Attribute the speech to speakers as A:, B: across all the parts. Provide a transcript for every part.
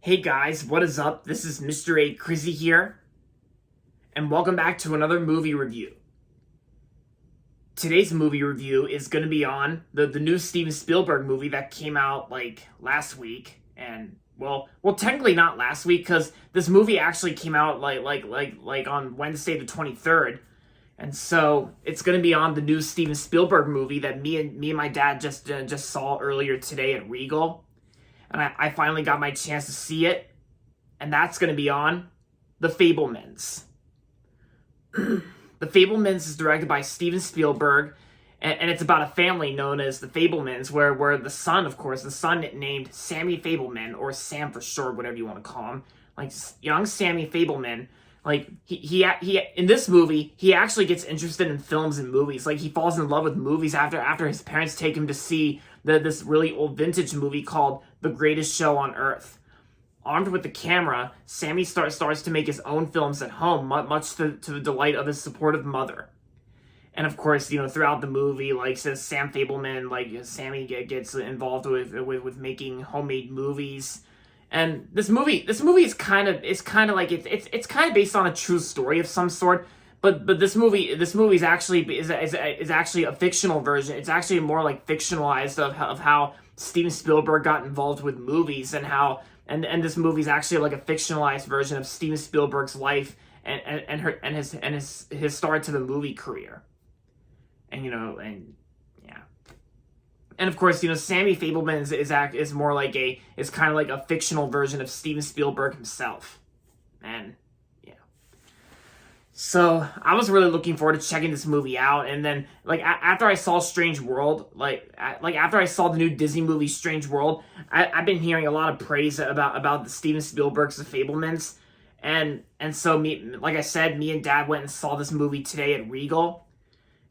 A: Hey guys, what is up? This is Mr. A Crizzy here, and welcome back to another movie review. Today's movie review is going to be on the new Steven Spielberg movie that came out like last week, and well, technically not last week because this movie actually came out like on Wednesday the 23rd, and so it's going to be on the new Steven Spielberg movie that me and my dad just saw earlier today at Regal, and I finally got my chance to see it. And that's going to be on The Fabelmans. The Fabelmans is directed by Steven Spielberg, and it's about a family known as the Fabelmans, where the son, of course, the son named Sammy Fabelman, or Sam for short, whatever you want to call him, like young Sammy Fabelman. Like he in this movie, he actually gets interested in films and movies. Like he falls in love with movies after his parents take him to see this really old vintage movie called The Greatest Show on Earth. Armed with the camera, Sammy starts to make his own films at home, much to the delight of his supportive mother. And of course, throughout the movie, like says Sam Fabelman, like Sammy gets involved with making homemade movies. And this movie is kind of like it's kind of based on a true story of some sort. But this movie is actually a fictional version. It's actually more like fictionalized of how Steven Spielberg got involved with movies and how and this movie is actually like a fictionalized version of Steven Spielberg's life and his start to the movie career. And yeah. And of course, Sammy Fabelman is more like is kind of like a fictional version of Steven Spielberg himself. And yeah. So I was really looking forward to checking this movie out, and then like after I saw Strange World, like after I saw the new Disney movie Strange World, I've been hearing a lot of praise about the Steven Spielberg's The Fabelmans, and so like I said, me and Dad went and saw this movie today at Regal,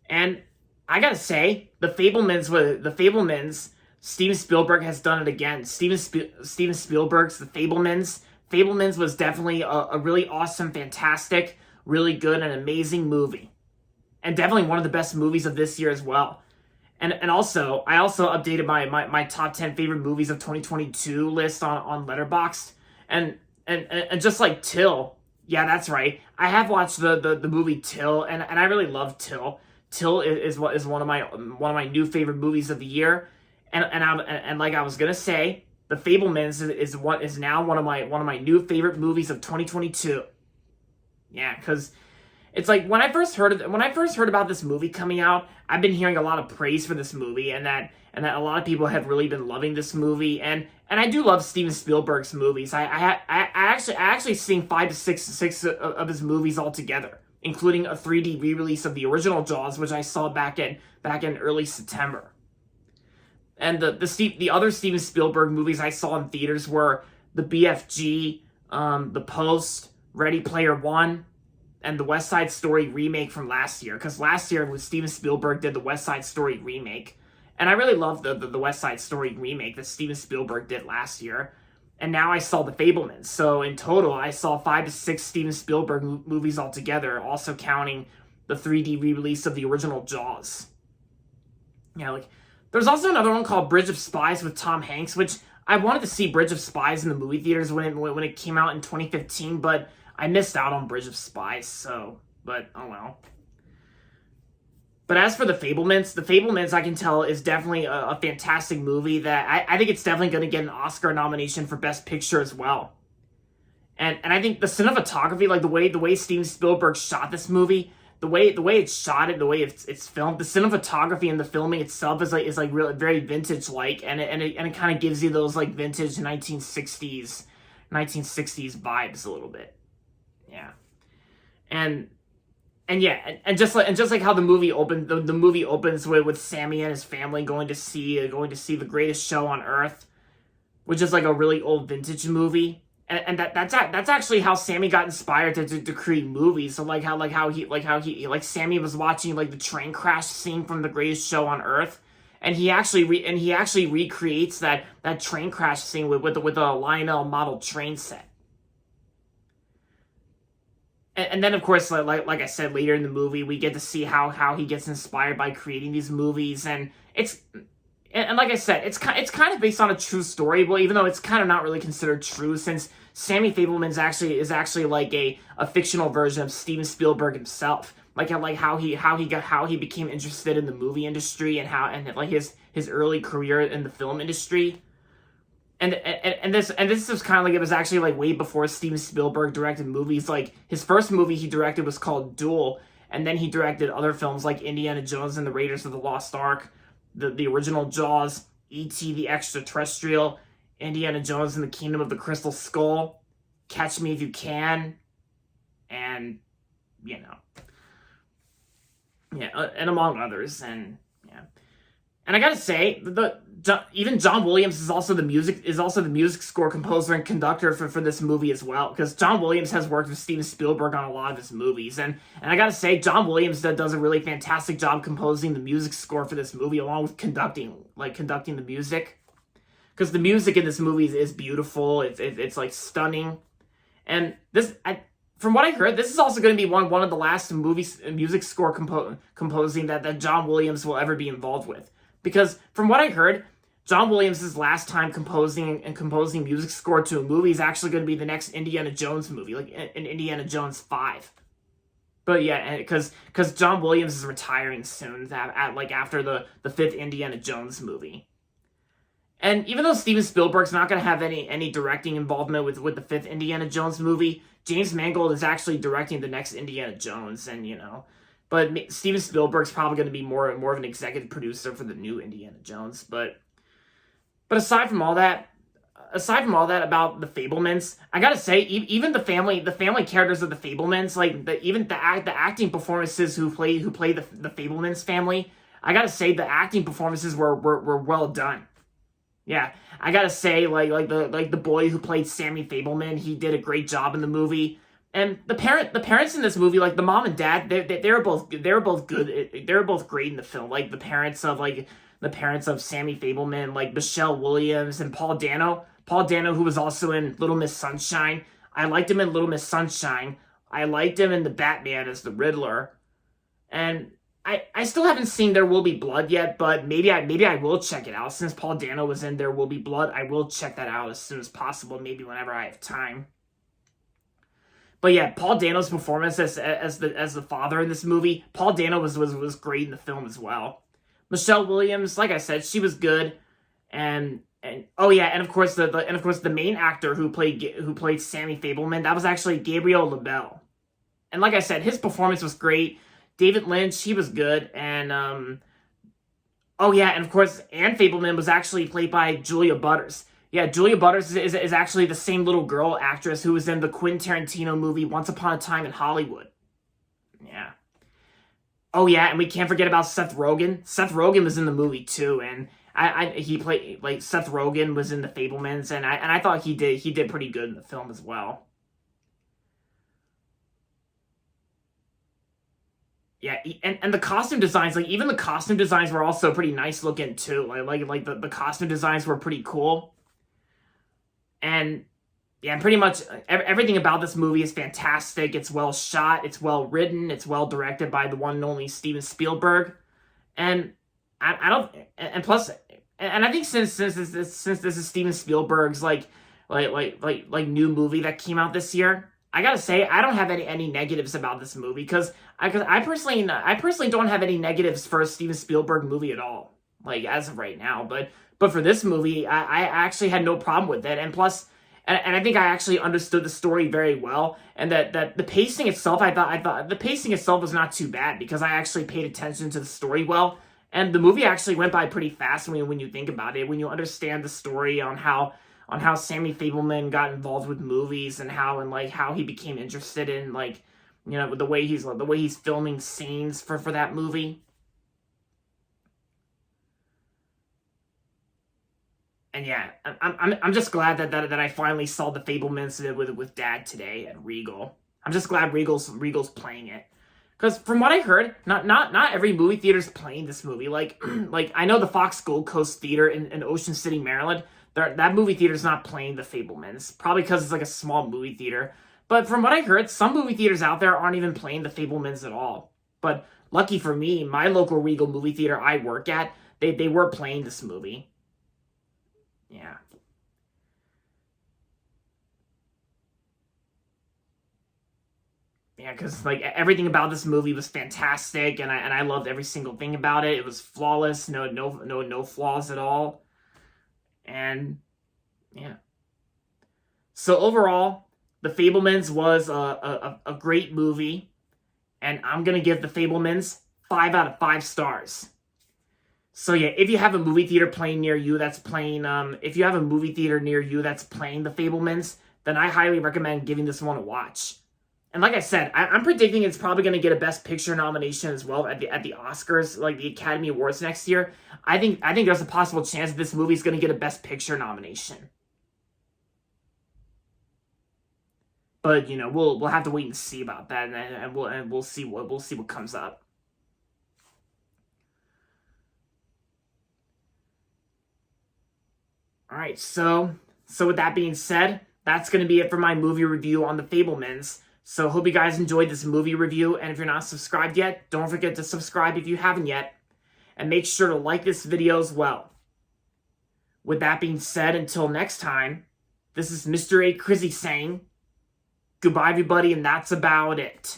A: and I gotta say The Fabelmans. Steven Spielberg has done it again. Steven Spielberg's The Fabelmans. Fabelmans was definitely a really awesome, fantastic, really good and amazing movie, and definitely one of the best movies of this year as well. And also, I also updated my top 10 favorite movies of 2022 list on Letterboxd, and just like Till, yeah, that's right, I have watched the movie Till, and I really love Till. Till is one of my new favorite movies of the year, and like I was gonna say, The Fabelmans is now one of my new favorite movies of 2022. Yeah, because it's like when I first heard about this movie coming out, I've been hearing a lot of praise for this movie, and that a lot of people have really been loving this movie, and I do love Steven Spielberg's movies. I actually seen five to six of his movies altogether, including a 3D re-release of the original Jaws, which I saw back in early September. And the other Steven Spielberg movies I saw in theaters were the BFG, The Post, Ready Player One, and the West Side Story remake from last year. Because last year was Steven Spielberg did the West Side Story remake, and I really loved the West Side Story remake that Steven Spielberg did last year. And now I saw The Fabelmans. So in total, I saw 5 to 6 Steven Spielberg movies altogether, also counting the 3D re-release of the original Jaws. Yeah, like there's also another one called Bridge of Spies with Tom Hanks, which I wanted to see Bridge of Spies in the movie theaters when it came out in 2015, but I missed out on Bridge of Spies, but oh well. But as for The Fabelmans I can tell is definitely a fantastic movie that I think it's definitely going to get an Oscar nomination for Best Picture as well. And I think the cinematography, like the way Steven Spielberg shot this movie, the way it's shot, the way it's filmed, the cinematography and the filming itself is like really very vintage like, and it kind of gives you those like vintage 1960s vibes a little bit. Yeah. And yeah, and just like how the movie opened, the movie opens with Sammy and his family going to see The Greatest Show on Earth, which is like a really old vintage movie, and that's actually how Sammy got inspired to create movies. So like how Sammy was watching like the train crash scene from The Greatest Show on Earth, and he actually recreates that train crash scene with a Lionel model train set. And then, of course, like I said, later in the movie, we get to see how he gets inspired by creating these movies, and and like I said, it's kind of based on a true story. Well, even though it's kind of not really considered true, since Sammy Fabelman's actually like a fictional version of Steven Spielberg himself. Like how he became interested in the movie industry, and like his early career in the film industry. And this was kind of like, it was actually like way before Steven Spielberg directed movies. Like his first movie he directed was called Duel, and then he directed other films like Indiana Jones and the Raiders of the Lost Ark, the original Jaws, E.T. the Extraterrestrial, Indiana Jones and the Kingdom of the Crystal Skull, Catch Me If You Can, and you know, yeah, and among others. And yeah, and I gotta say, even John Williams is also the music score composer and conductor for this movie as well, because John Williams has worked with Steven Spielberg on a lot of his movies, and I gotta say, John Williams does a really fantastic job composing the music score for this movie, along with conducting the music, because the music in this movie is beautiful. It's like stunning, and from what I heard, this is also going to be one of the last music score composing that John Williams will ever be involved with. Because from what I heard, John Williams' last time composing music score to a movie is actually going to be the next Indiana Jones movie, like in Indiana Jones 5. But yeah, because John Williams is retiring soon, after the fifth Indiana Jones movie. And even though Steven Spielberg's not going to have any directing involvement with the fifth Indiana Jones movie, James Mangold is actually directing the next Indiana Jones, and you know. But Steven Spielberg's probably going to be more of an executive producer for the new Indiana Jones. But aside from all that about the Fabelmans, I gotta say, even the family characters of the Fabelmans, like the acting performances who play the Fabelmans family, I gotta say the acting performances were well done. Yeah, I gotta say, like the boy who played Sammy Fabelman, he did a great job in the movie. And the parents in this movie, like the mom and dad, they were both good. They were both great in the film. Like the parents of Sammy Fabelman, like Michelle Williams and Paul Dano. Paul Dano, who was also in Little Miss Sunshine. I liked him in Little Miss Sunshine. I liked him in The Batman as the Riddler. And I still haven't seen There Will Be Blood yet, but maybe I will check it out. Since Paul Dano was in There Will Be Blood, I will check that out as soon as possible, maybe whenever I have time. But yeah, Paul Dano's performance as the father in this movie, Paul Dano was great in the film as well. Michelle Williams, like I said, she was good, and oh yeah, and of course the main actor who played Sammy Fabelman, that was actually Gabriel LaBelle, and like I said, his performance was great. David Lynch, he was good, and oh yeah, and of course Anne Fabelman was actually played by Julia Butters. Yeah, Julia Butters is actually the same little girl actress who was in the Quentin Tarantino movie Once Upon a Time in Hollywood. Yeah. Oh yeah, and we can't forget about Seth Rogen. Seth Rogen was in the movie too, and he played, like, Seth Rogen was in the Fabelmans, and I thought he did pretty good in the film as well. Yeah, and the costume designs, like even the costume designs were also pretty nice looking too. Like the costume designs were pretty cool. And yeah, pretty much everything about this movie is fantastic. It's well shot, it's well written, it's well directed by the one and only Steven Spielberg. And I don't, and plus, and I think since this is Steven Spielberg's like new movie that came out this year, I gotta say I don't have any negatives about this movie, because I personally don't have any negatives for a Steven Spielberg movie at all, like as of right now. But for this movie, I actually had no problem with it, and plus, and I think I actually understood the story very well, and that the pacing itself, I thought the pacing itself was not too bad, because I actually paid attention to the story well, and the movie actually went by pretty fast when you think about it, when you understand the story on how Sammy Fabelman got involved with movies, and how he became interested in, like, you know, the way he's filming scenes for that movie. And yeah, I'm just glad that I finally saw the Fabelmans with Dad today at Regal. I'm just glad Regal's playing it, because from what I heard, not every movie theater's playing this movie. Like like I know the Fox Gold Coast Theater in Ocean City, Maryland. That movie theater's not playing the Fabelmans, probably because it's like a small movie theater. But from what I heard, some movie theaters out there aren't even playing the Fabelmans at all. But lucky for me, my local Regal movie theater I work at, they were playing this movie. Yeah. Yeah, because like everything about this movie was fantastic, and I loved every single thing about it. It was flawless, no flaws at all, and yeah. So overall, The Fabelmans was a great movie, and I'm gonna give The Fabelmans 5 out of 5 stars. So yeah, if you have a movie theater playing near you that's playing, if you have a movie theater near you that's playing The Fabelmans, then I highly recommend giving this one a watch. And like I said, I'm predicting it's probably going to get a Best Picture nomination as well at the Oscars, like the Academy Awards next year. I think there's a possible chance that this movie is going to get a Best Picture nomination. But we'll have to wait and see about that, and we'll see what comes up. All right, so with that being said, that's going to be it for my movie review on The Fabelmans. So hope you guys enjoyed this movie review, and if you're not subscribed yet, don't forget to subscribe if you haven't yet, and make sure to like this video as well. With that being said, until next time, this is Mr. A. Crizzy saying, goodbye everybody, and that's about it.